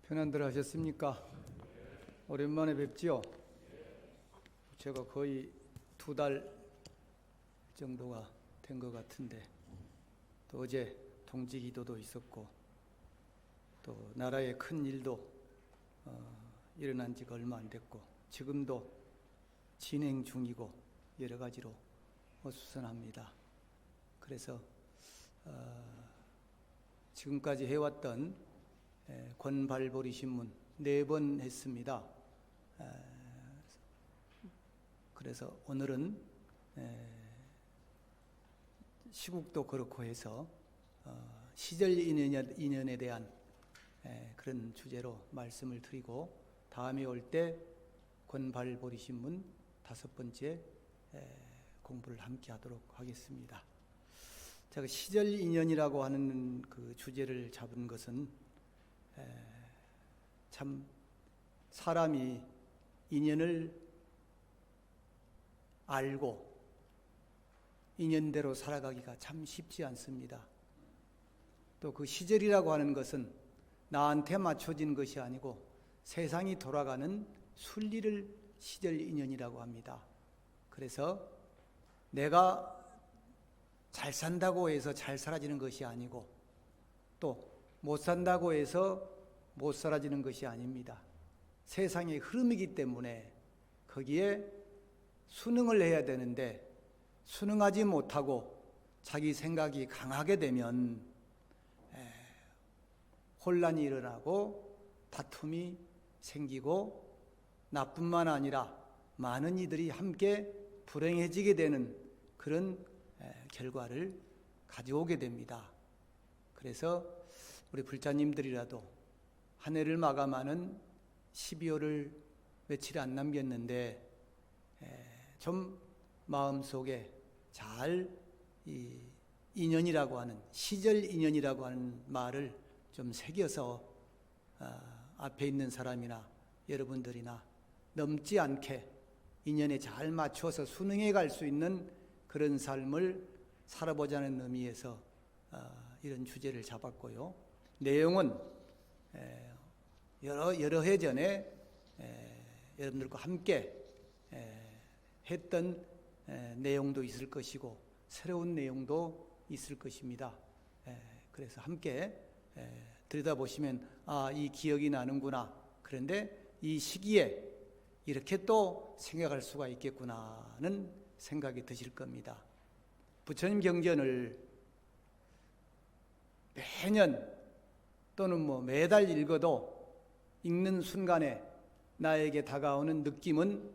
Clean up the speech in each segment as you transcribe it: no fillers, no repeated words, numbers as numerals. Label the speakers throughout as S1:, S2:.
S1: 편안들 하셨습니까? 오랜만에 뵙지요? 제가 거의 2달 정도가 된 것 같은데, 또 어제 동지기도도 있었고, 또 나라에 큰 일도 일어난 지가 얼마 안 됐고, 지금도 진행 중이고 여러 가지로 어수선합니다. 그래서 지금까지 해왔던 권발보리 신문 4번 했습니다. 그래서 오늘은 시국도 그렇고 해서 시절 인연에 대한 그런 주제로 말씀을 드리고, 다음에 올 때 권발보리 신문 5번째 공부를 함께 하도록 하겠습니다. 제가 시절 인연이라고 하는 그 주제를 잡은 것은 참 사람이 인연을 알고 인연대로 살아가기가 참 쉽지 않습니다. 또 그 시절이라고 하는 것은 나한테 맞춰진 것이 아니고 세상이 돌아가는 순리를 시절 인연이라고 합니다. 그래서 내가 잘 산다고 해서 잘 살아지는 것이 아니고, 또 못 산다고 해서 못 살아지는 것이 아닙니다. 세상의 흐름이기 때문에 거기에 순응을 해야 되는데, 순응하지 못하고 자기 생각이 강하게 되면 혼란이 일어나고 다툼이 생기고, 나뿐만 아니라 많은 이들이 함께 불행해지게 되는 그런 결과를 가져오게 됩니다. 그래서 우리 불자님들이라도 한 해를 마감하는 12월을 며칠 안 남겼는데, 좀 마음속에 잘 이 인연이라고 하는, 시절 인연이라고 하는 말을 좀 새겨서 앞에 있는 사람이나 여러분들이나 넘지 않게 인연에 잘 맞춰서 순응해 갈 수 있는 그런 삶을 살아보자는 의미에서 이런 주제를 잡았고요. 내용은 여러 해 전에 여러분들과 함께 했던 내용도 있을 것이고, 새로운 내용도 있을 것입니다. 그래서 함께 들여다보시면 이 기억이 나는구나, 그런데 이 시기에 이렇게 또 생각할 수가 있겠구나는 생각이 드실 겁니다. 부처님 경전을 매년 또는 매달 읽어도 읽는 순간에 나에게 다가오는 느낌은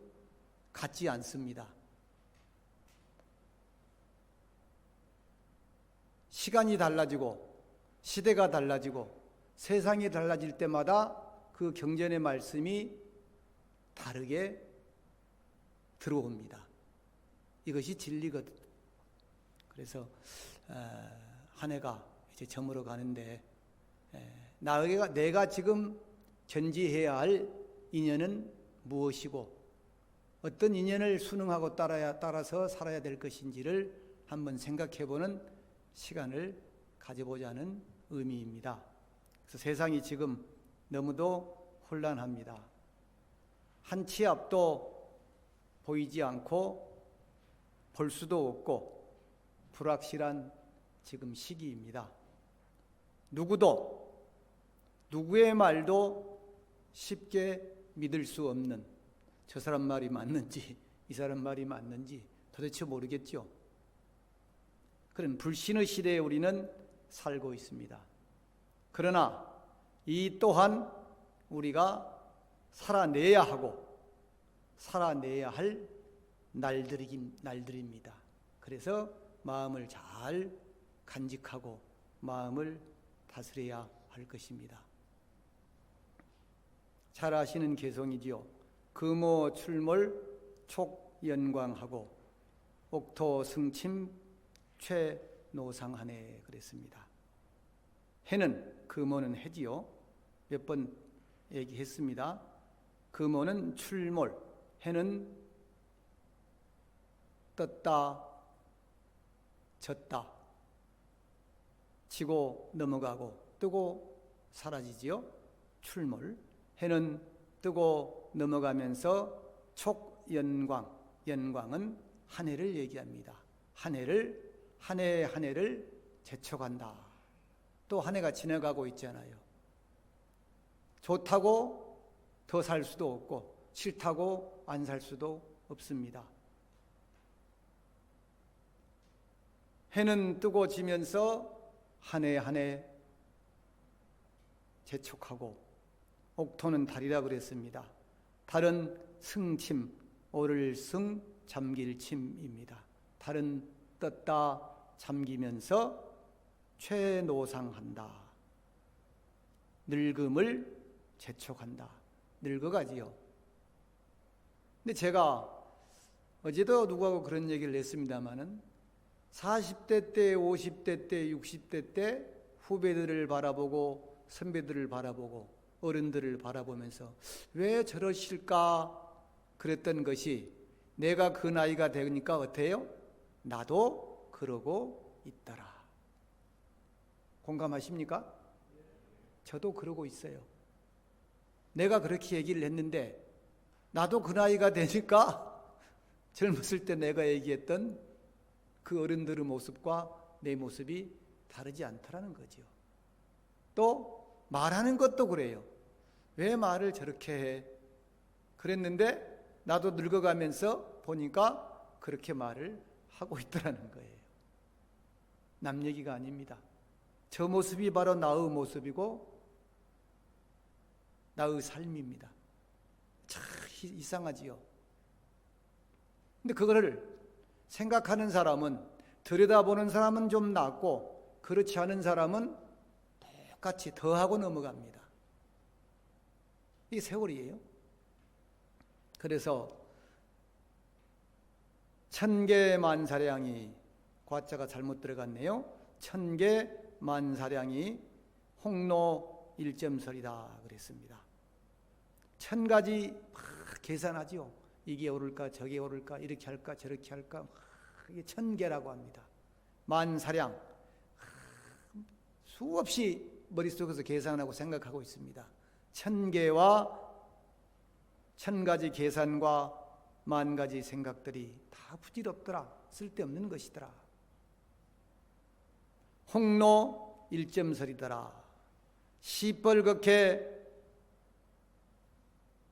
S1: 같지 않습니다. 시간이 달라지고 시대가 달라지고 세상이 달라질 때마다 그 경전의 말씀이 다르게 들어옵니다. 이것이 진리거든. 그래서 한 해가 이제 저물어 가는데, 내가 지금 견지해야 할 인연은 무엇이고, 어떤 인연을 순응하고 따라서 살아야 될 것인지를 한번 생각해보는 시간을 가져보자는 의미입니다. 그래서 세상이 지금 너무도 혼란합니다. 한 치 앞도 보이지 않고 볼 수도 없고 불확실한 지금 시기입니다. 누구의 말도 쉽게 믿을 수 없는, 저 사람 말이 맞는지 이 사람 말이 맞는지 도대체 모르겠죠. 그런 불신의 시대에 우리는 살고 있습니다. 그러나 이 또한 우리가 살아내야 하고 살아내야 할 날들입니다. 그래서 마음을 잘 간직하고 마음을 다스려야 할 것입니다. 잘 아시는 개성이지요. 금오 출몰 촉연광하고 옥토 승침 최노상하네 그랬습니다. 해는, 금오는 해지요. 몇 번 얘기했습니다. 금오는 출몰, 해는 떴다 졌다, 지고 넘어가고 뜨고 사라지지요. 출몰. 해는 뜨고 넘어가면서 촉연광, 연광은 한 해를 얘기합니다. 한 해를 재촉한다. 또 한 해가 지나가고 있잖아요. 좋다고 더 살 수도 없고 싫다고 안 살 수도 없습니다. 해는 뜨고 지면서 한 해 재촉하고, 옥토는 달이라 그랬습니다. 달은 승침, 오를 승, 잠길 침입니다. 달은 떴다 잠기면서 최노상한다. 늙음을 재촉한다. 늙어가지요. 근데 제가 어제도 누구하고 그런 얘기를 했습니다마는 40대 때, 50대 때, 60대 때 후배들을 바라보고 선배들을 바라보고 어른들을 바라보면서 왜 저러실까 그랬던 것이, 내가 그 나이가 되니까 어때요? 나도 그러고 있더라. 공감하십니까? 저도 그러고 있어요. 내가 그렇게 얘기를 했는데 나도 그 나이가 되니까 젊었을 때 내가 얘기했던 그 어른들의 모습과 내 모습이 다르지 않더라는 거죠. 또 말하는 것도 그래요. 왜 말을 저렇게 해? 그랬는데 나도 늙어가면서 보니까 그렇게 말을 하고 있더라는 거예요. 남 얘기가 아닙니다. 저 모습이 바로 나의 모습이고 나의 삶입니다. 참 이상하지요. 근데 그거를 생각하는 사람은, 들여다보는 사람은 좀 낫고 그렇지 않은 사람은 똑같이 더하고 넘어갑니다. 이게 세월이에요. 그래서 천계만사량이, 과자가 잘못 들어갔네요. 천계만사량이 홍로 일점설이다 그랬습니다. 1000가지 계산하지요. 이게 오를까 저게 오를까 이렇게 할까 저렇게 할까, 이게 1000개라고 합니다. 만사량, 수없이 머릿속에서 계산하고 생각하고 있습니다. 1000개와 1000가지 계산과 10,000가지 생각들이 다 부질없더라. 쓸데없는 것이더라. 홍로 일점설이더라. 시뻘겋게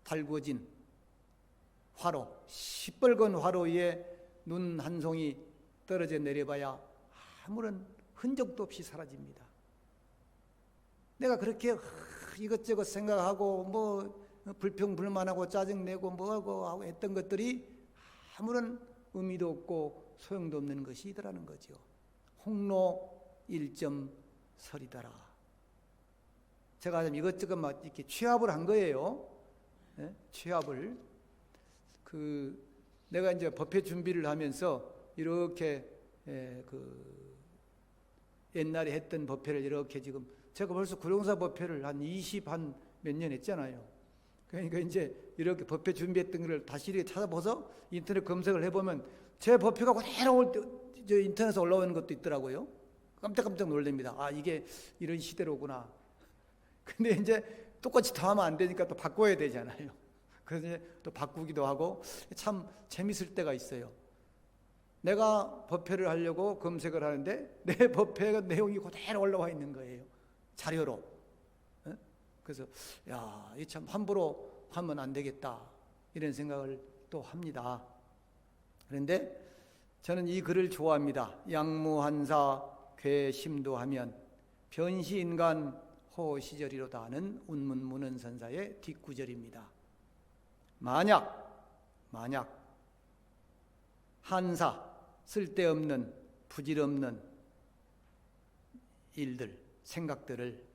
S1: 달구어진 화로, 시뻘건 화로 위에 눈 한 송이 떨어져 내려봐야 아무런 흔적도 없이 사라집니다. 내가 그렇게 이것저것 생각하고 뭐 불평불만하고 짜증내고 뭐하고 하고 했던 것들이 아무런 의미도 없고 소용도 없는 것이더라는 거죠. 홍로 일점설이더라. 제가 이것저것 막 이렇게 취합을 한 거예요. 네? 취합을. 내가 이제 법회 준비를 하면서 이렇게 옛날에 했던 법회를 이렇게, 지금 제가 벌써 구룡사 법회를 한 20 한 몇 년 했잖아요. 그러니까 이제 이렇게 법회 준비했던 걸 다시 이렇게 찾아봐서 인터넷 검색을 해보면 제 법회가 그대로 인터넷에 올라오는 것도 있더라고요. 깜짝깜짝 놀랍니다. 아, 이게 이런 시대로구나. 근데 이제 똑같이 더 하면 안 되니까 또 바꿔야 되잖아요. 그래서 이제 또 바꾸기도 하고 참 재밌을 때가 있어요. 내가 법회를 하려고 검색을 하는데 내 법회 내용이 그대로 올라와 있는 거예요. 자료로. 그래서 야, 이 참 함부로 하면 안 되겠다, 이런 생각을 또 합니다. 그런데 저는 이 글을 좋아합니다. 양무한사 괴심도하면 변시인간 호시절이로다 하는 운문문헌선사의 뒷구절입니다. 만약 한사, 쓸데없는 부질없는 일들, 생각들을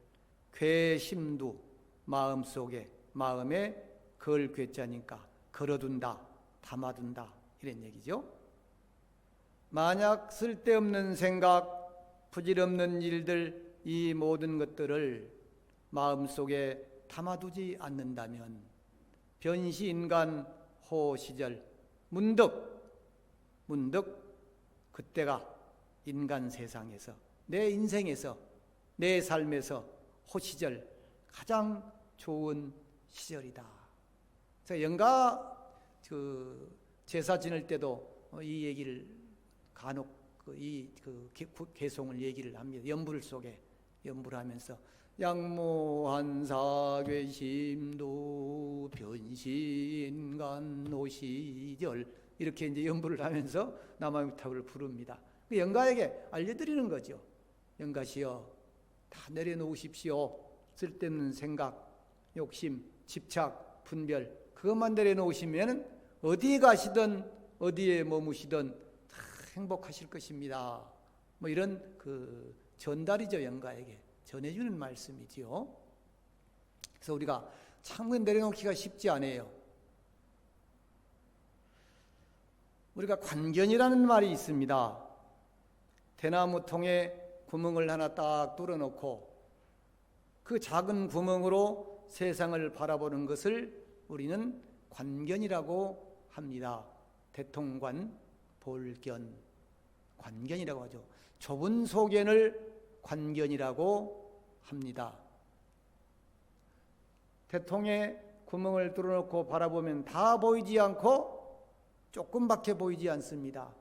S1: 괴심두, 마음에 걸 괴자니까 걸어둔다, 담아둔다, 이런 얘기죠. 만약 쓸데없는 생각, 부질없는 일들, 이 모든 것들을 마음속에 담아두지 않는다면 변시인간 호시절, 문득 그때가 인간 세상에서, 내 인생에서, 내 삶에서 호시절, 가장 좋은 시절이다. 제가 영가 제사 지낼 때도 이 얘기를 간혹 개송을 얘기를 합니다. 연불 속에 연불 하면서 양모한 사괴심도 변신간 오시절 이렇게 이제 연불을 하면서 남아유타를 부릅니다. 그 영가에게 알려드리는 거죠. 영가시여, 다 내려놓으십시오. 쓸데없는 생각, 욕심, 집착, 분별 그것만 내려놓으시면 어디에 가시든 어디에 머무시든 다 행복하실 것입니다. 뭐 이런 전달이죠. 영가에게 전해주는 말씀이지요. 그래서 우리가 참고 내려놓기가 쉽지 않아요. 우리가 관견이라는 말이 있습니다. 대나무 통에 구멍을 하나 딱 뚫어놓고 그 작은 구멍으로 세상을 바라보는 것을 우리는 관견이라고 합니다. 대통관, 볼견, 관견이라고 하죠. 좁은 소견을 관견이라고 합니다. 대통에 구멍을 뚫어놓고 바라보면 다 보이지 않고 조금밖에 보이지 않습니다.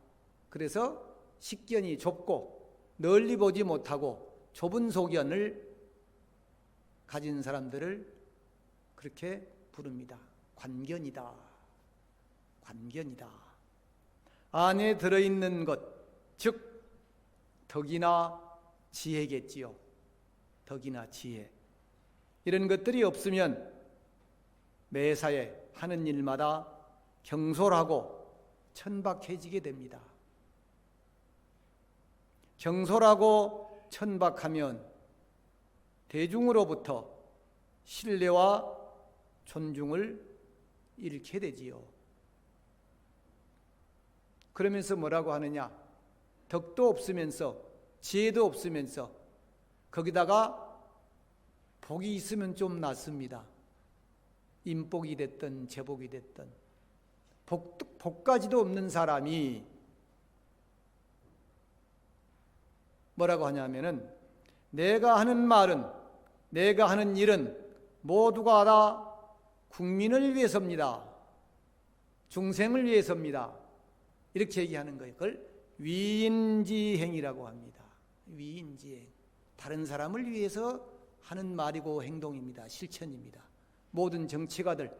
S1: 그래서 식견이 좁고 널리 보지 못하고 좁은 소견을 가진 사람들을 그렇게 부릅니다. 관견이다. 관견이다. 안에 들어있는 것, 즉 덕이나 지혜겠지요. 덕이나 지혜. 이런 것들이 없으면 매사에 하는 일마다 경솔하고 천박해지게 됩니다. 경솔하고 천박하면 대중으로부터 신뢰와 존중을 잃게 되지요. 그러면서 뭐라고 하느냐? 덕도 없으면서 지혜도 없으면서 거기다가 복이 있으면 좀 낫습니다. 인복이 됐든 재복이 됐든 복까지도 없는 사람이 뭐라고 하냐면은 내가 하는 말은 내가 하는 일은 모두가 다 국민을 위해서입니다. 중생을 위해서입니다. 이렇게 얘기하는 거예요. 그걸 위인지행이라고 합니다. 위인지행. 다른 사람을 위해서 하는 말이고 행동입니다. 실천입니다. 모든 정치가들,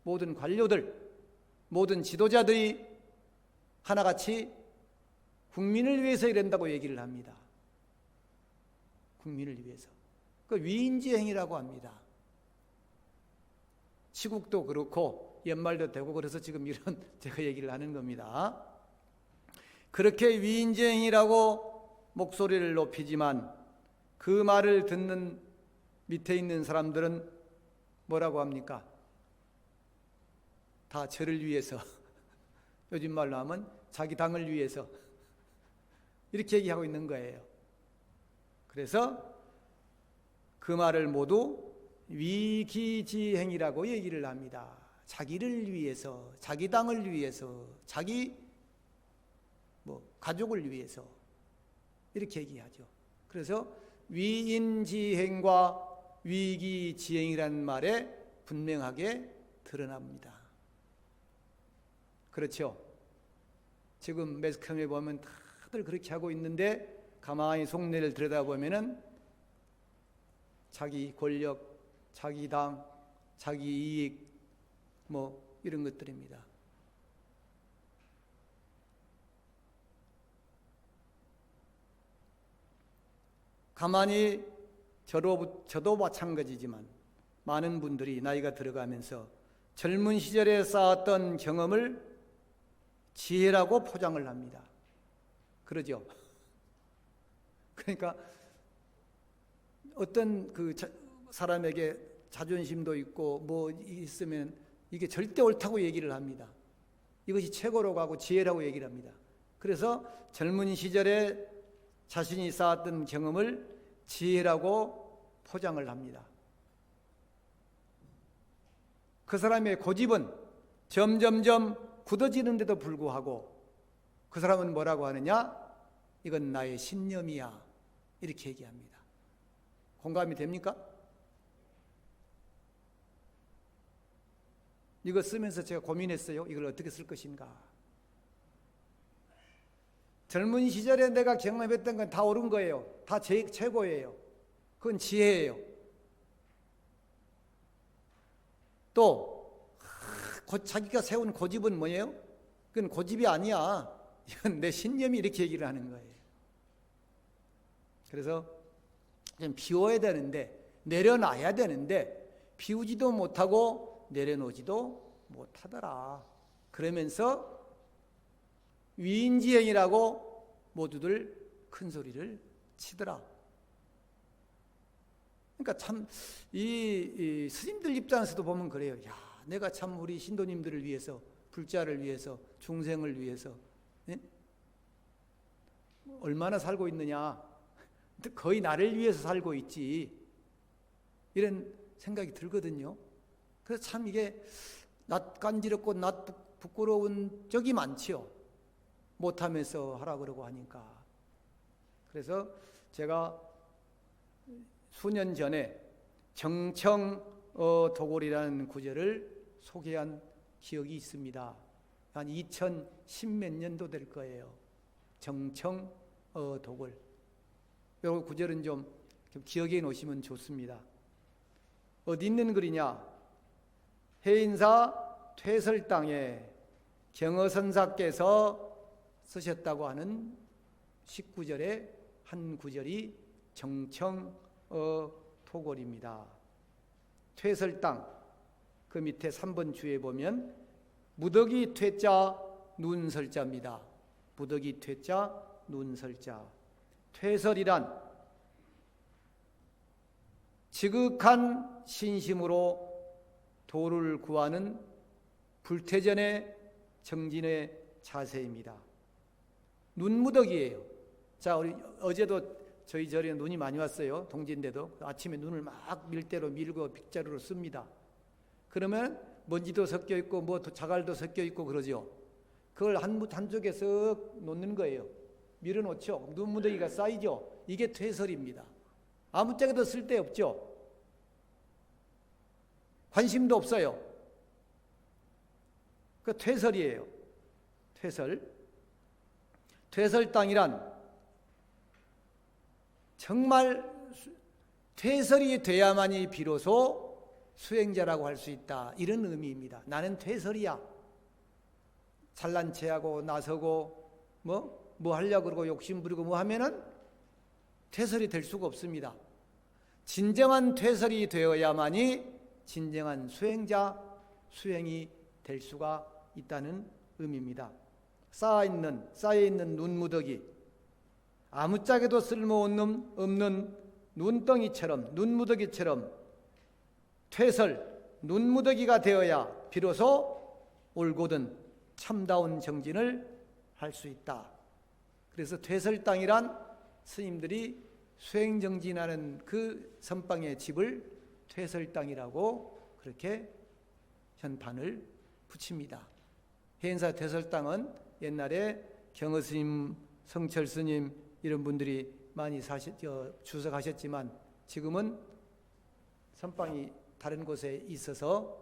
S1: 모든 관료들, 모든 지도자들이 하나같이 국민을 위해서 이런다고 얘기를 합니다. 국민을 위해서. 그 위인지행이라고 합니다. 시국도 그렇고 연말도 되고 그래서 지금 이런 제가 얘기를 하는 겁니다. 그렇게 위인지행이라고 목소리를 높이지만 그 말을 듣는 밑에 있는 사람들은 뭐라고 합니까? 다 저를 위해서, 요즘 말로 하면 자기 당을 위해서 이렇게 얘기하고 있는 거예요. 그래서 그 말을 모두 위기지행이라고 얘기를 합니다. 자기를 위해서, 자기 당을 위해서, 자기 가족을 위해서 이렇게 얘기하죠. 그래서 위인지행과 위기지행이라는 말에 분명하게 드러납니다. 그렇죠. 지금 매스컴에 보면 다들 그렇게 하고 있는데 가만히 속내를 들여다보면은 자기 권력, 자기 당, 자기 이익 이런 것들입니다. 가만히 저도 마찬가지지만 많은 분들이 나이가 들어가면서 젊은 시절에 쌓았던 경험을 지혜라고 포장을 합니다. 그러죠? 그러니까 어떤 사람에게 자존심도 있고 있으면 이게 절대 옳다고 얘기를 합니다. 이것이 최고로 가고 지혜라고 얘기를 합니다. 그래서 젊은 시절에 자신이 쌓았던 경험을 지혜라고 포장을 합니다. 그 사람의 고집은 점점점 굳어지는데도 불구하고 그 사람은 뭐라고 하느냐? 이건 나의 신념이야. 이렇게 얘기합니다. 공감이 됩니까? 이거 쓰면서 제가 고민했어요. 이걸 어떻게 쓸 것인가. 젊은 시절에 내가 경험했던 건 다 옳은 거예요. 다 최고예요. 그건 지혜예요. 또 자기가 세운 고집은 뭐예요? 그건 고집이 아니야. 이건 내 신념이 이렇게 얘기를 하는 거예요. 그래서 좀 비워야 되는데, 내려놔야 되는데 비우지도 못하고 내려놓지도 못하더라. 그러면서 위인지행이라고 모두들 큰 소리를 치더라. 그러니까 참 이 스님들 입장에서도 보면 그래요. 야, 내가 참 우리 신도님들을 위해서, 불자를 위해서, 중생을 위해서 얼마나 살고 있느냐. 거의 나를 위해서 살고 있지. 이런 생각이 들거든요. 그래서 참 이게 낯간지럽고 부끄러운 적이 많지요. 못하면서 하라 그러고 하니까. 그래서 제가 수년 전에 정청도골이라는 구절을 소개한 기억이 있습니다. 한 2010 몇 년도 될 거예요. 정청도골. 이 구절은 좀 기억해 놓으시면 좋습니다. 어디 있는 글이냐? 해인사 퇴설당에 경어선사께서 쓰셨다고 하는 19절의 한 구절이 정청도골입니다. 퇴설당, 그 밑에 3번 주에 보면 무더기 퇴자 눈설자입니다. 무더기 퇴자 눈설자. 퇴설이란 지극한 신심으로 도를 구하는 불퇴전의 정진의 자세입니다. 눈무더기예요. 자, 우리 어제도 저희 절에 눈이 많이 왔어요. 동지인데도 아침에 눈을 막 밀대로 밀고 빗자루로 씁니다. 그러면 먼지도 섞여 있고 뭐 자갈도 섞여 있고 그러죠. 그걸 한쪽에 쓱 놓는 거예요. 밀어놓죠. 눈무더기가 쌓이죠. 이게 퇴설입니다. 아무짝에도 쓸데없죠. 관심도 없어요. 그 퇴설이에요. 퇴설. 퇴설당이란 정말 퇴설이 돼야만이 비로소 수행자라고 할 수 있다. 이런 의미입니다. 나는 퇴설이야. 잘난 체하고 나서고 뭐 하려고 그러고 욕심 부리고 뭐 하면은 퇴설이 될 수가 없습니다. 진정한 퇴설이 되어야만이 진정한 수행자, 수행이 될 수가 있다는 의미입니다. 쌓여있는 눈무더기, 아무짝에도 쓸모없는 눈덩이처럼, 눈무더기처럼 퇴설, 눈무더기가 되어야 비로소 올곧은 참다운 정진을 할 수 있다. 그래서 퇴설당이란 스님들이 수행정진하는 그 선방의 집을 퇴설당이라고 그렇게 현판을 붙입니다. 해인사 퇴설당은 옛날에 경어스님, 성철스님 이런 분들이 많이 주석하셨지만 지금은 선방이 다른 곳에 있어서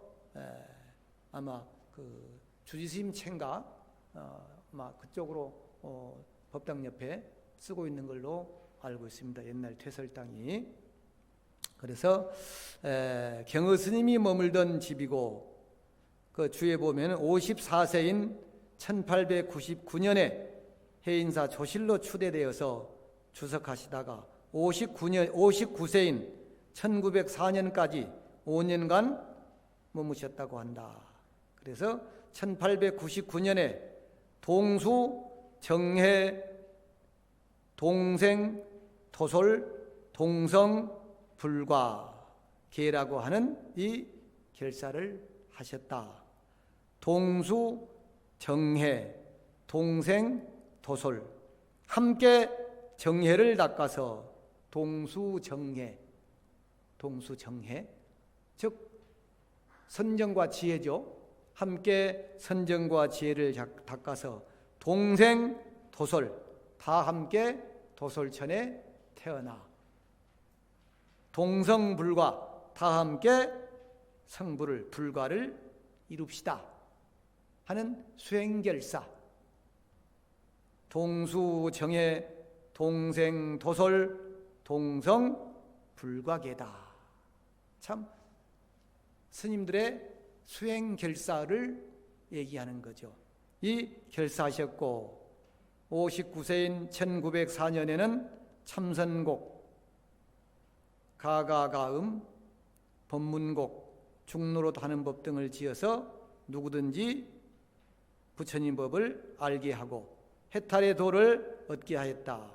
S1: 아마 그 주지스님 채인가 아마 그쪽으로 법당 옆에 쓰고 있는 걸로 알고 있습니다. 옛날 퇴설당이. 그래서 경어스님이 머물던 집이고 그 주에 보면 54세인 1899년에 해인사 조실로 추대되어서 주석하시다가 59세인 1904년까지 5년간 머무셨다고 한다. 그래서 1899년에 동수, 정해, 동생, 토솔, 동성, 불과, 계라고 하는 이 결사를 하셨다. 동수, 정해, 동생, 토솔 함께 정해를 닦아서 동수정해, 즉 선정과 지혜죠. 함께 선정과 지혜를 닦아서 동생, 토솔 다 함께 도솔천에 태어나 동성불과 다 함께 성불을, 불과를 이룹시다 하는 수행결사. 동수정해 동생도솔 동성불과계다. 참 스님들의 수행결사를 얘기하는 거죠. 이 결사하셨고 59세인 1904년에는 참선곡, 가가가음, 법문곡, 중노릇 하는 법 등을 지어서 누구든지 부처님 법을 알게 하고 해탈의 도를 얻게 하였다.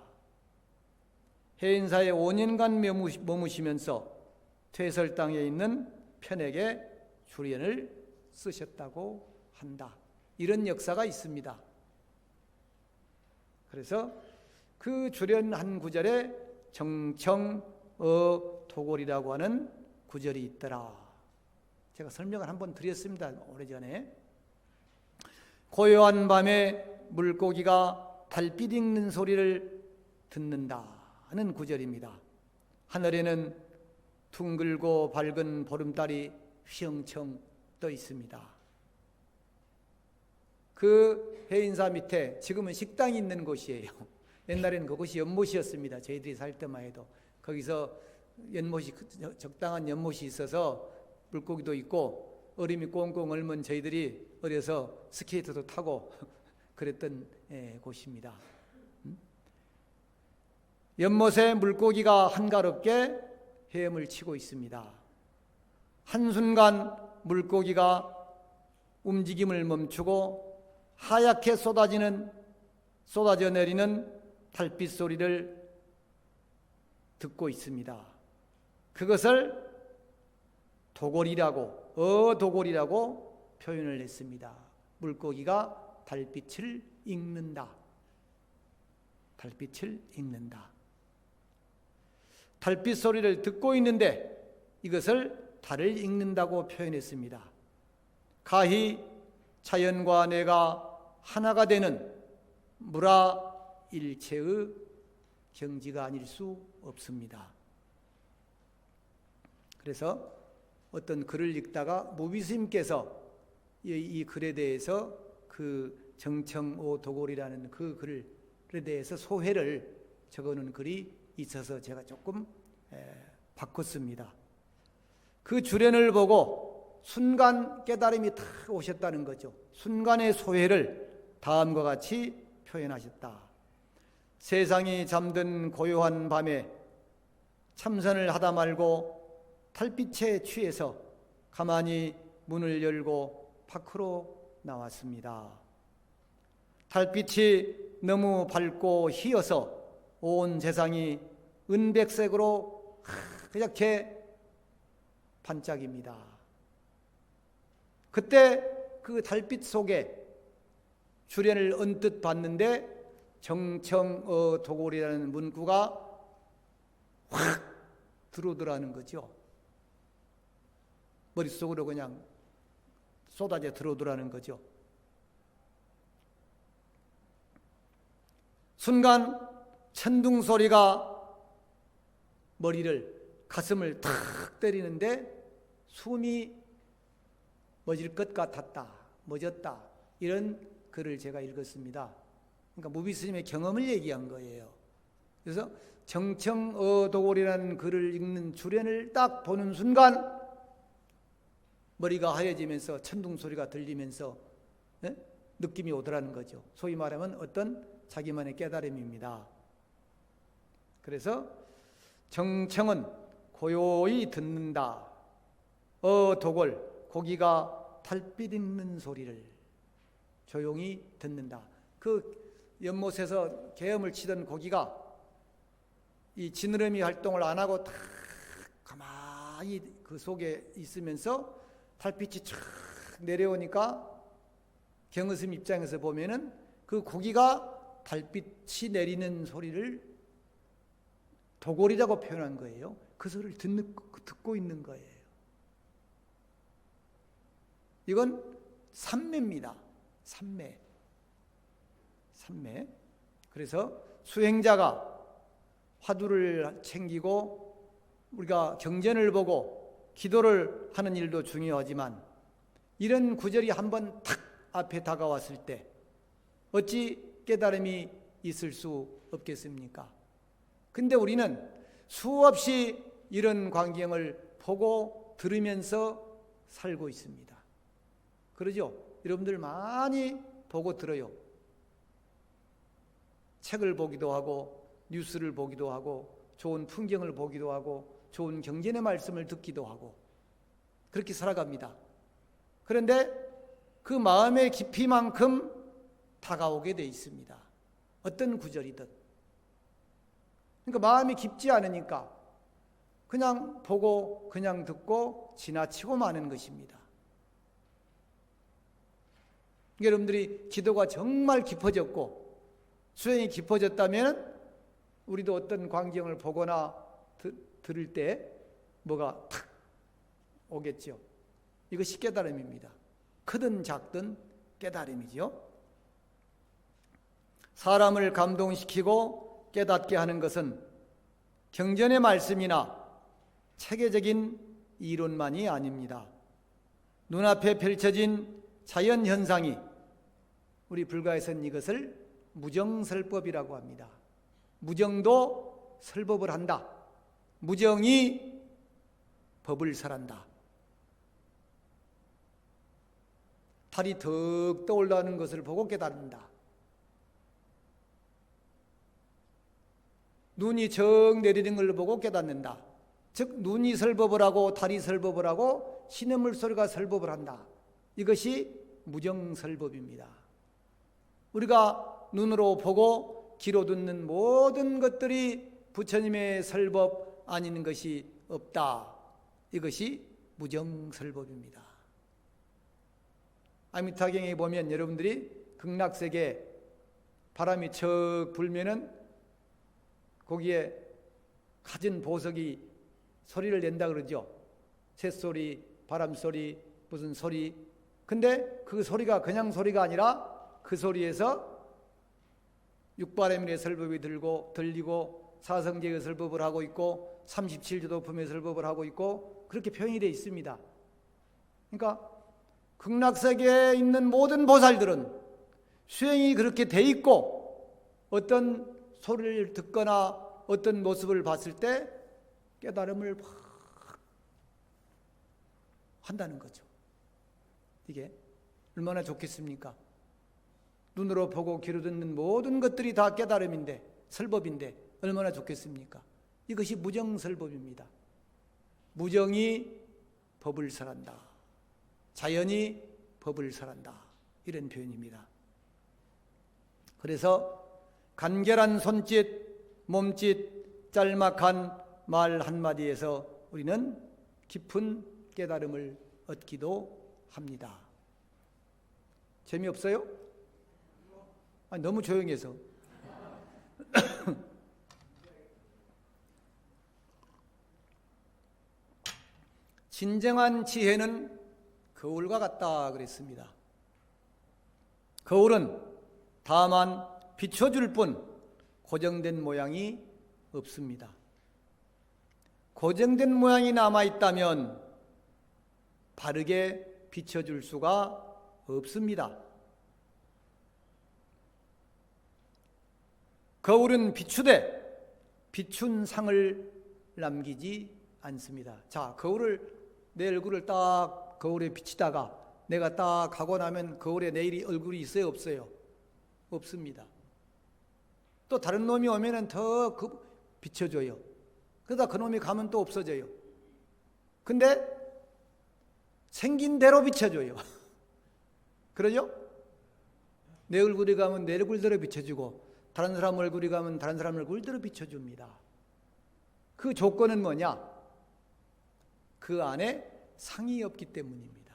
S1: 해인사에 5년간 머무시면서 퇴설 땅에 있는 편에게 주련을 쓰셨다고 한다. 이런 역사가 있습니다. 그래서 그 주련 한 구절에 정청어 도골이라고 하는 구절이 있더라. 제가 설명을 한번 드렸습니다. 오래전에. 고요한 밤에 물고기가 달빛 익는 소리를 듣는다 하는 구절입니다. 하늘에는 둥글고 밝은 보름달이 휘영청 떠 있습니다. 그 해인사 밑에 지금은 식당이 있는 곳이에요. 옛날에는 그곳이 연못이었습니다. 저희들이 살 때만 해도 거기서 연못이, 적당한 연못이 있어서 물고기도 있고 얼음이 꽁꽁 얼면 저희들이 어려서 스케이트도 타고 그랬던 곳입니다. 연못에 물고기가 한가롭게 헤엄을 치고 있습니다. 한순간 물고기가 움직임을 멈추고 하얗게 쏟아져 내리는 달빛 소리를 듣고 있습니다. 그것을 도골이라고, 어도골이라고 표현을 했습니다. 물고기가 달빛을 읽는다. 달빛을 읽는다. 달빛 소리를 듣고 있는데 이것을 달을 읽는다고 표현했습니다. 가히 자연과 내가 하나가 되는 무라일체의 경지가 아닐 수 없습니다. 그래서 어떤 글을 읽다가 무비스님께서 이 글에 대해서 그 정청오 도골이라는 그 글에 대해서 소회를 적어놓은 글이 있어서 제가 조금 바꿨습니다. 그 주련을 보고 순간 깨달음이 탁 오셨다는 거죠. 순간의 소회를 다음과 같이 표현하셨다. 세상이 잠든 고요한 밤에 참선을 하다 말고 달빛에 취해서 가만히 문을 열고 밖으로 나왔습니다. 달빛이 너무 밝고 희어서 온 세상이 은백색으로 하얗게 반짝입니다. 그때 그 달빛 속에 주련을 언뜻 봤는데 정청어 도골이라는 문구가 확 들어오더라는 거죠. 머릿속으로 그냥 쏟아져 들어오더라는 거죠. 순간 천둥 소리가 가슴을 탁 때리는데 숨이 멎을 것 같았다. 멎었다. 이런 글을 제가 읽었습니다. 그러니까 무비스님의 경험을 얘기한 거예요. 그래서 정청어도골이라는 글을 읽는 주련을 딱 보는 순간 머리가 하얘지면서 천둥 소리가 들리면서 느낌이 오더라는 거죠. 소위 말하면 어떤 자기만의 깨달음입니다. 그래서 정청은 고요히 듣는다. 도골, 고기가 달빛 읽는 소리를 조용히 듣는다. 그 연못에서 계엄을 치던 고기가 이 지느러미 활동을 안 하고 탁 가만히 그 속에 있으면서 달빛이 쫙 내려오니까 경의스님 입장에서 보면은 그 고기가 달빛이 내리는 소리를 도골이라고 표현한 거예요. 그 소리를 듣고 있는 거예요. 이건 삼매입니다. 삼매. 그래서 수행자가 화두를 챙기고 우리가 경전을 보고 기도를 하는 일도 중요하지만 이런 구절이 한번 탁 앞에 다가왔을 때 어찌 깨달음이 있을 수 없겠습니까? 근데 우리는 수없이 이런 광경을 보고 들으면서 살고 있습니다. 그러죠? 여러분들 많이 보고 들어요. 책을 보기도 하고 뉴스를 보기도 하고 좋은 풍경을 보기도 하고 좋은 경전의 말씀을 듣기도 하고 그렇게 살아갑니다. 그런데 그 마음의 깊이만큼 다가오게 돼 있습니다. 어떤 구절이든. 그러니까 마음이 깊지 않으니까 그냥 보고 그냥 듣고 지나치고 마는 것입니다. 여러분들이 기도가 정말 깊어졌고 수행이 깊어졌다면 우리도 어떤 광경을 보거나 들을 때 뭐가 탁 오겠죠. 이것이 깨달음입니다. 크든 작든 깨달음이죠. 사람을 감동시키고 깨닫게 하는 것은 경전의 말씀이나 체계적인 이론만이 아닙니다. 눈앞에 펼쳐진 자연현상이 우리 불가에서는 이것을 무정설법이라고 합니다. 무정도 설법을 한다. 무정이 법을 설한다. 달이 덕 떠올라오는 것을 보고 깨닫는다. 눈이 정 내리는 걸 보고 깨닫는다. 즉 눈이 설법을 하고 달이 설법을 하고 시냇물 소리가 설법을 한다. 이것이 무정설법입니다. 우리가 눈으로 보고 귀로 듣는 모든 것들이 부처님의 설법 아닌 것이 없다. 이것이 무정설법입니다. 아미타경에 보면 여러분들이 극락세계 바람이 척 불면은 거기에 갖은 보석이 소리를 낸다 그러죠. 새소리, 바람소리, 무슨 소리. 근데 그 소리가 그냥 소리가 아니라 그 소리에서 육바라밀의 설법이 들리고 사성제의 설법을 하고 있고 37조도품의 설법을 하고 있고 그렇게 표현이 되어 있습니다. 그러니까 극락세계에 있는 모든 보살들은 수행이 그렇게 돼 있고 어떤 소리를 듣거나 어떤 모습을 봤을 때 깨달음을 확 한다는 거죠. 이게 얼마나 좋겠습니까? 눈으로 보고 귀로 듣는 모든 것들이 다 깨달음인데 설법인데 얼마나 좋겠습니까? 이것이 무정설법입니다. 무정이 법을 설한다. 자연이 법을 설한다. 이런 표현입니다. 그래서 간결한 손짓, 몸짓, 짤막한 말 한마디에서 우리는 깊은 깨달음을 얻기도 합니다. 재미없어요? 아니, 너무 조용해서. 진정한 지혜는 거울과 같다 그랬습니다. 거울은 다만 비춰줄 뿐 고정된 모양이 없습니다. 고정된 모양이 남아있다면 바르게 비춰줄 수가 없습니다. 거울은 비추되 비춘 상을 남기지 않습니다. 자, 거울을 내 얼굴을 딱 거울에 비치다가 내가 딱 가고 나면 거울에 내 얼굴이 있어요, 없어요? 없습니다. 또 다른 놈이 오면은 더 비춰줘요. 그러다 그 놈이 가면 또 없어져요. 근데 생긴 대로 비춰줘요. 그러죠? 내 얼굴이 가면 내 얼굴대로 비춰주고 다른 사람 얼굴이 가면 다른 사람 얼굴대로 비춰줍니다. 그 조건은 뭐냐? 그 안에 상이 없기 때문입니다.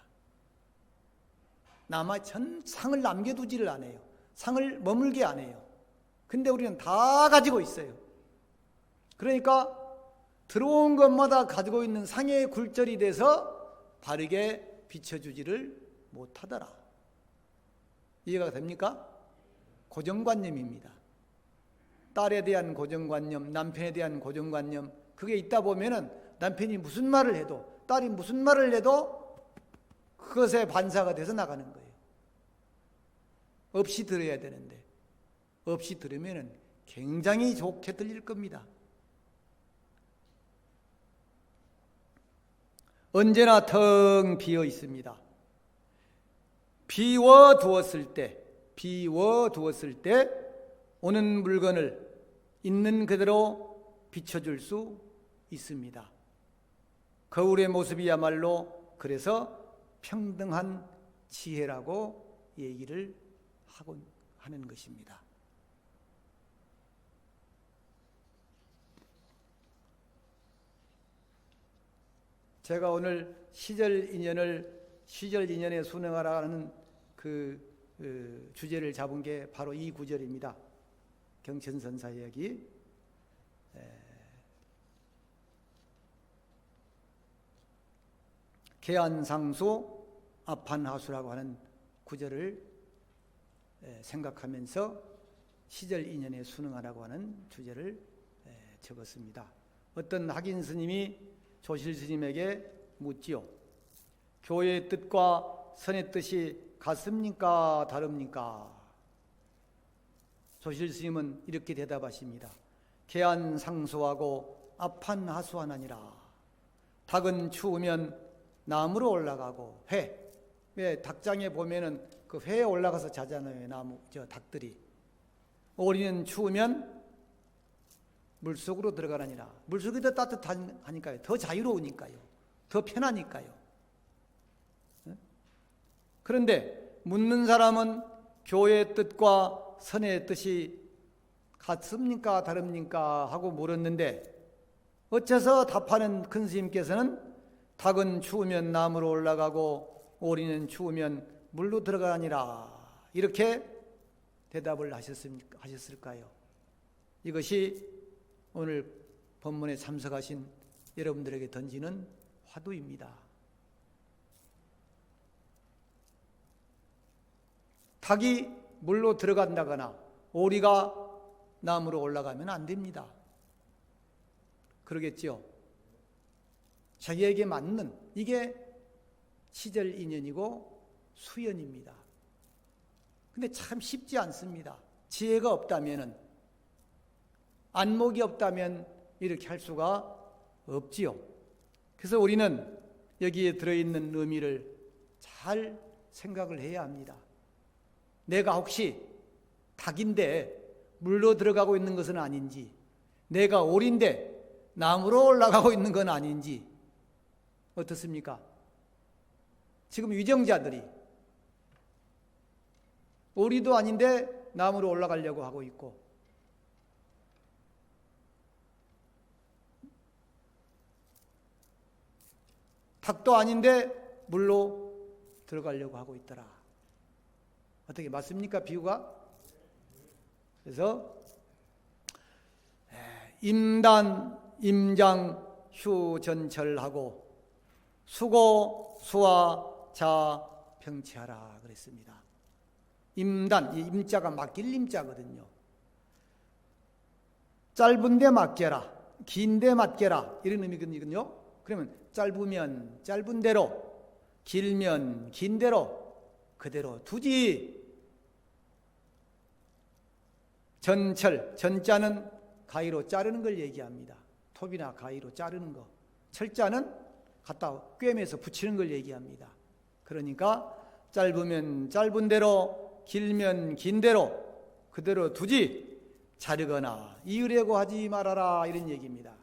S1: 상을 남겨두지를 않아요. 상을 머물게 안 해요. 근데 우리는 다 가지고 있어요. 그러니까 들어온 것마다 가지고 있는 상의 굴절이 돼서 바르게 비춰주지를 못하더라. 이해가 됩니까? 고정관념입니다. 딸에 대한 고정관념, 남편에 대한 고정관념, 그게 있다 보면은 남편이 무슨 말을 해도 딸이 무슨 말을 해도 그것에 반사가 돼서 나가는 거예요. 없이 들어야 되는데 없이 들으면 굉장히 좋게 들릴 겁니다. 언제나 텅 비어 있습니다. 비워두었을 때 오는 물건을 있는 그대로 비춰줄 수 있습니다. 거울의 모습이야말로 그래서 평등한 지혜라고 얘기를 하는 것입니다. 제가 오늘 시절 인연에 순응하라는 그 주제를 잡은 게 바로 이 구절입니다. 경천선사 이야기. 계안상수 아판하수라고 하는 구절을 생각하면서 시절 인연에 순응하라고 하는 주제를 적었습니다. 어떤 학인 스님이 조실 스님에게 묻지요. 교회의 뜻과 선의 뜻이 같습니까? 다릅니까? 조실 스님은 이렇게 대답하십니다. 계안상수하고 아판하수하나니라. 닭은 추우면 나무로 올라가고 왜 닭장에 보면은 그 회에 올라가서 자잖아요. 닭들이. 오리는 추우면 물속으로 들어가라니라. 물속이 더 따뜻하니까요. 더 자유로우니까요. 더 편하니까요. 그런데 묻는 사람은 교회의 뜻과 선의 뜻이 같습니까? 다릅니까? 하고 물었는데 어째서 답하는 큰 스님께서는 닭은 추우면 나무로 올라가고 오리는 추우면 물로 들어가니라. 이렇게 대답을 하셨을까요? 이것이 오늘 본문에 참석하신 여러분들에게 던지는 화두입니다. 닭이 물로 들어간다거나 오리가 나무로 올라가면 안 됩니다. 그러겠죠? 자기에게 맞는 이게 시절 인연이고 수연입니다. 근데 참 쉽지 않습니다. 지혜가 없다면은, 안목이 없다면 이렇게 할 수가 없지요. 그래서 우리는 여기에 들어있는 의미를 잘 생각을 해야 합니다. 내가 혹시 닭인데 물로 들어가고 있는 것은 아닌지, 내가 오리인데 나무로 올라가고 있는 건 아닌지, 어떻습니까? 지금 위정자들이 오리도 아닌데 나무로 올라가려고 하고 있고, 닭도 아닌데 물로 들어가려고 하고 있더라. 어떻게 맞습니까? 비유가? 그래서 임단, 임장, 휴전철하고 수고, 수화, 자, 병치하라 그랬습니다. 임단, 이 임자가 맡길 임자거든요. 짧은데 맡겨라, 긴데 맡겨라, 이런 의미거든요. 그러면 짧으면 짧은 대로, 길면 긴 대로 그대로 두지. 전철, 전자는 가위로 자르는 걸 얘기합니다. 톱이나 가위로 자르는 거. 철자는 갖다 꿰매서 붙이는 걸 얘기합니다. 그러니까 짧으면 짧은 대로, 길면 긴 대로 그대로 두지. 자르거나 이으려고 하지 말아라, 이런 얘기입니다.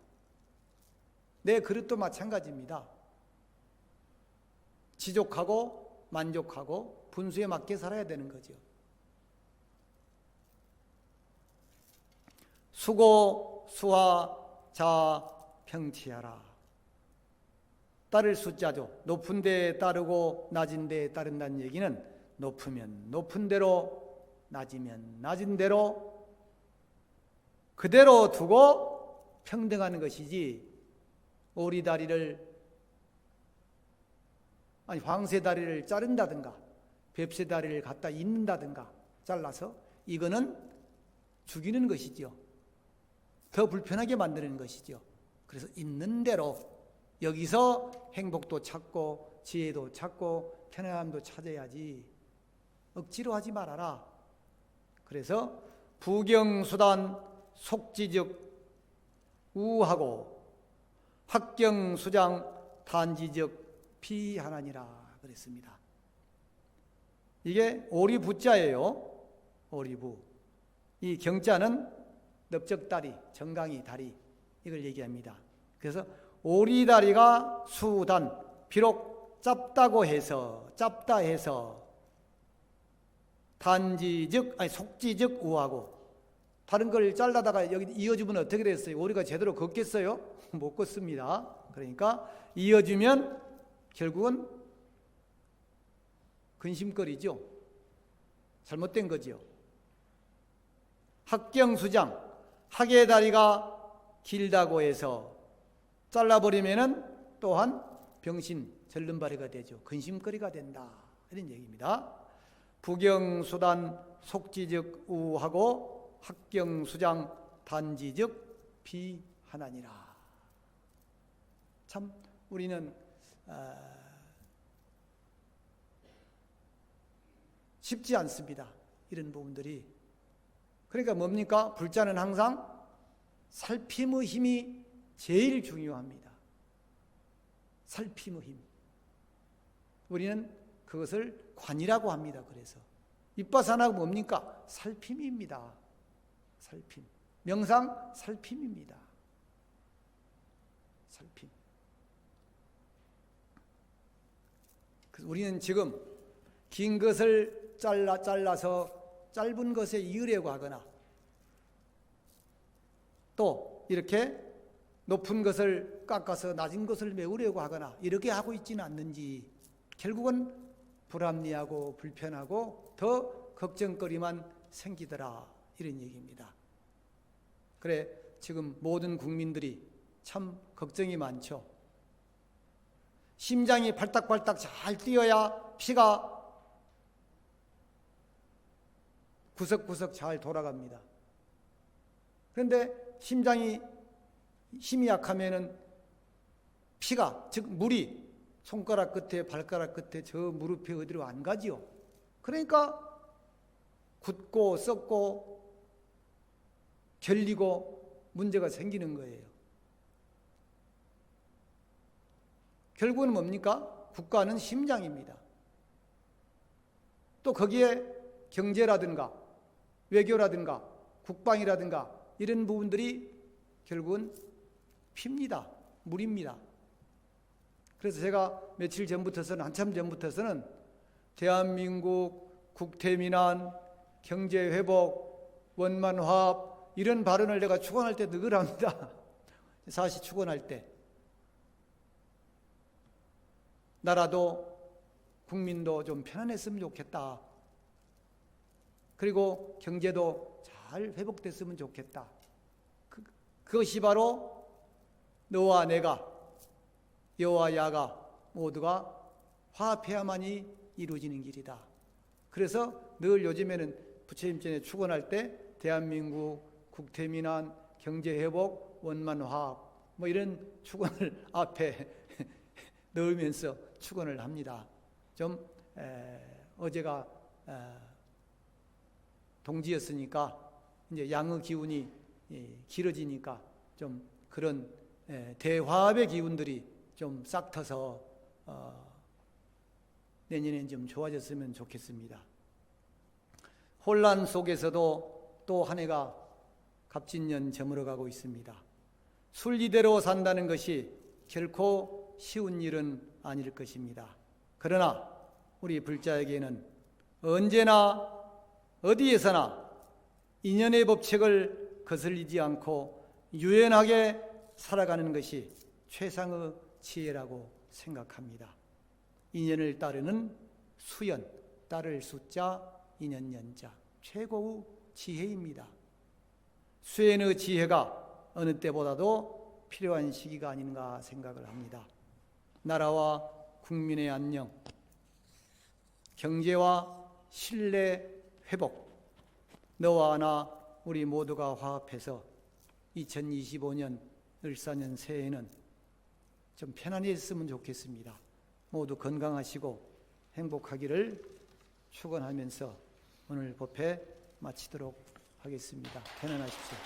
S1: 내 그릇도 마찬가지입니다. 지족하고 만족하고 분수에 맞게 살아야 되는 거죠. 수고, 수화, 자, 평치하라. 따를 숫자죠. 높은 데에 따르고 낮은 데에 따른다는 얘기는 높으면 높은 대로, 낮으면 낮은 대로 그대로 두고 평등하는 것이지, 오리다리를, 아니 황새다리를 자른다든가 뱁새다리를 갖다 잇는다든가 잘라서, 이거는 죽이는 것이죠. 더 불편하게 만드는 것이죠. 그래서 있는 대로, 여기서 행복도 찾고 지혜도 찾고 편안함도 찾아야지. 억지로 하지 말아라. 그래서 부경수단 속지적 우하고 학경수장 단지적 비하나니라 그랬습니다. 이게 오리부자예요. 오리부. 이 경자는 넓적다리, 정강이 다리 이걸 얘기합니다. 그래서 오리다리가 수단, 비록 짧다 해서 단지적, 속지적 우하고, 다른 걸 잘라다가 여기 이어주면 어떻게 됐어요? 오리가 제대로 걷겠어요? 못 걷습니다. 그러니까 이어주면 결국은 근심거리죠. 잘못된 거죠. 학경수장, 학의 다리가 길다고 해서 잘라버리면은 또한 병신, 절름발이가 되죠. 근심거리가 된다. 이런 얘기입니다. 부경수단 속지적 우하고 학경수장 단지적 비하나니라. 참 우리는 쉽지 않습니다. 이런 부분들이. 그러니까 뭡니까? 불자는 항상 살핌의 힘이 제일 중요합니다. 살핌의 힘. 우리는 그것을 관이라고 합니다. 그래서 윗바사나가 뭡니까? 살핌입니다. 살핌. 명상 살핌입니다. 살핌. 그래서 우리는 지금 긴 것을 잘라서 짧은 것에 이으려고 하거나, 또 이렇게 높은 것을 깎아서 낮은 것을 메우려고 하거나 이렇게 하고 있지는 않는지 결국은 불합리하고 불편하고 더 걱정거리만 생기더라, 이런 얘기입니다. 그래, 지금 모든 국민들이 참 걱정이 많죠. 심장이 발딱발딱 잘 뛰어야 피가 구석구석 잘 돌아갑니다. 그런데 심장이 힘이 약하면은 피가, 즉 물이 손가락 끝에 발가락 끝에 저 무릎에 어디로 안 가지요. 그러니까 굳고 썩고 결리고 문제가 생기는 거예요. 결국은 뭡니까? 국가는 심장입니다. 또 거기에 경제라든가 외교라든가 국방이라든가 이런 부분들이 결국은 피입니다. 물입니다. 그래서 제가 며칠 전부터서는, 한참 전부터서는 대한민국 국태민안, 경제회복, 원만화합 이런 발언을 내가 축원할 때 늘 합니다. 사실 축원할 때 나라도 국민도 좀 편안했으면 좋겠다. 그리고 경제도 잘 회복됐으면 좋겠다. 그것이 바로 너와 내가, 여와 야가 모두가 화합해야만이 이루어지는 길이다. 그래서 늘 요즘에는 부처님 전에 축원할 때 대한민국 국태민안, 경제회복, 원만화합 뭐 이런 축원을 앞에 넣으면서 축원을 합니다. 좀 어제가 동지였으니까 이제 양의 기운이 길어지니까 좀 그런 대화합의 기운들이 좀 싹 터서 내년엔 좀 좋아졌으면 좋겠습니다. 혼란 속에서도 또 한 해가 갑진년 저물어가고 있습니다. 순리대로 산다는 것이 결코 쉬운 일은 아닐 것입니다. 그러나 우리 불자에게는 언제나 어디에서나 인연의 법칙을 거슬리지 않고 유연하게 살아가는 것이 최상의 지혜라고 생각합니다. 인연을 따르는 수연, 따를 숫자, 인연 연자, 최고의 지혜입니다. 수연의 지혜가 어느 때보다도 필요한 시기가 아닌가 생각을 합니다. 나라와 국민의 안녕, 경제와 신뢰 회복, 너와 나 우리 모두가 화합해서 2025년 을사년 새해에는 좀 편안히 했으면 좋겠습니다. 모두 건강하시고 행복하기를 축원하면서 오늘 법회 마치도록 하겠습니다. 편안하십시오.